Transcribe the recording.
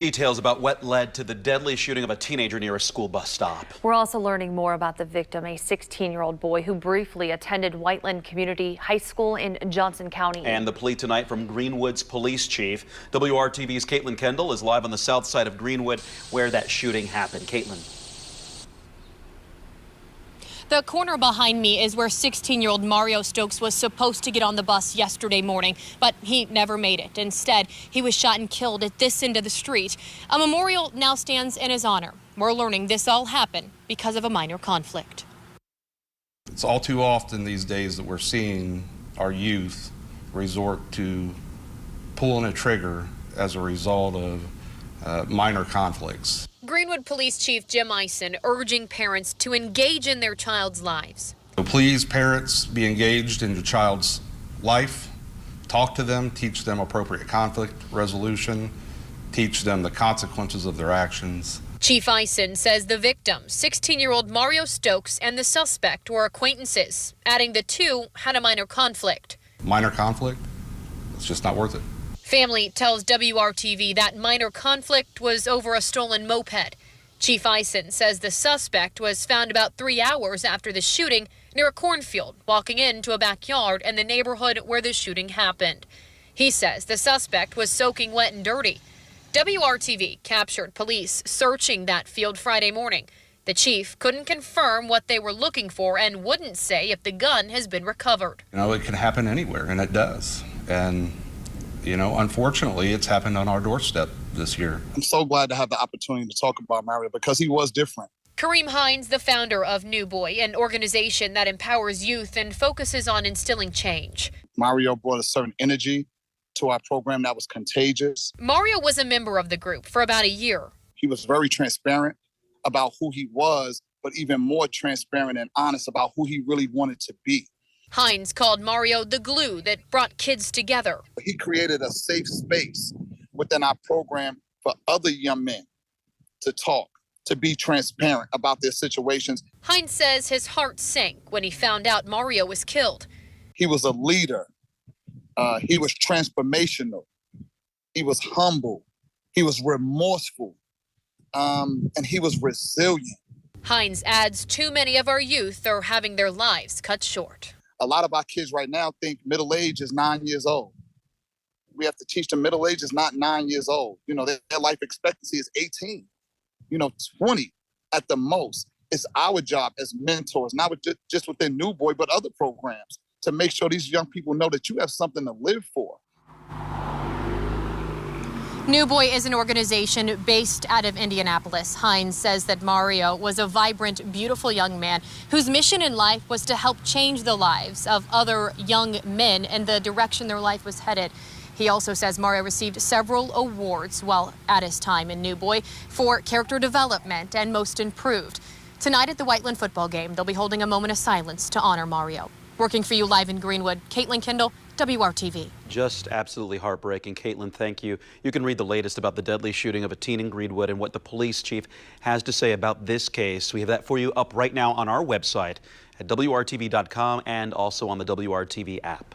Details about what led to the deadly shooting of a teenager near a school bus stop. We're also learning more about the victim, a 16-year-old boy who briefly attended Whiteland Community High School in Johnson County. And the plea tonight from Greenwood's police chief. WRTV's Kaitlyn Kendall is live on the south side of Greenwood where that shooting happened. Kaitlyn. The corner behind me is where 16-year-old Mario Stokes was supposed to get on the bus yesterday morning, but he never made it. Instead, he was shot and killed at this end of the street. A memorial now stands in his honor. We're learning this all happened because of a minor conflict. It's all too often these days that we're seeing our youth resort to pulling a trigger as a result of minor conflicts. Greenwood Police Chief Jim Eisen urging parents to engage in their child's lives. So please, parents, be engaged in your child's life. Talk to them, teach them appropriate conflict resolution, teach them the consequences of their actions. Chief Eisen says the victim, 16-year-old Mario Stokes, and the suspect were acquaintances, adding the two had a minor conflict. Minor conflict? It's just not worth it. Family tells WRTV that minor conflict was over a stolen moped. Chief Eisen says the suspect was found about 3 hours after the shooting near a cornfield, walking into a backyard in the neighborhood where the shooting happened. He says the suspect was soaking wet and dirty. WRTV captured police searching that field Friday morning. The chief couldn't confirm what they were looking for and wouldn't say if the gun has been recovered. You know, it can happen anywhere, and it does. And you know, unfortunately, it's happened on our doorstep this year. I'm so glad to have the opportunity to talk about Mario because he was different. Kareem Hines, the founder of New Boy, an organization that empowers youth and focuses on instilling change. Mario brought a certain energy to our program that was contagious. Mario was a member of the group for about a year. He was very transparent about who he was, but even more transparent and honest about who he really wanted to be. Hines called Mario the glue that brought kids together. He created a safe space within our program for other young men to talk, to be transparent about their situations. Hines says his heart sank when he found out Mario was killed. He was a leader. He was transformational. He was humble. He was remorseful. And he was resilient. Hines adds too many of our youth are having their lives cut short. A lot of our kids right now think middle age is 9 years old. We have to teach them middle age is not 9 years old. You know, their life expectancy is 18, 20 at the most. It's our job as mentors, not just within New Boy, but other programs, to make sure these young people know that you have something to live for. New Boy is an organization based out of Indianapolis. Hines says that Mario was a vibrant, beautiful young man whose mission in life was to help change the lives of other young men and the direction their life was headed. He also says Mario received several awards while at his time in New Boy for character development and most improved. Tonight at the Whiteland football game, they'll be holding a moment of silence to honor Mario. Working for you live in Greenwood, Kaitlyn Kendall, WRTV. Just absolutely heartbreaking. Kaitlyn, thank you. You can read the latest about the deadly shooting of a teen in Greenwood and what the police chief has to say about this case. We have that for you up right now on our website at WRTV.com and also on the WRTV app.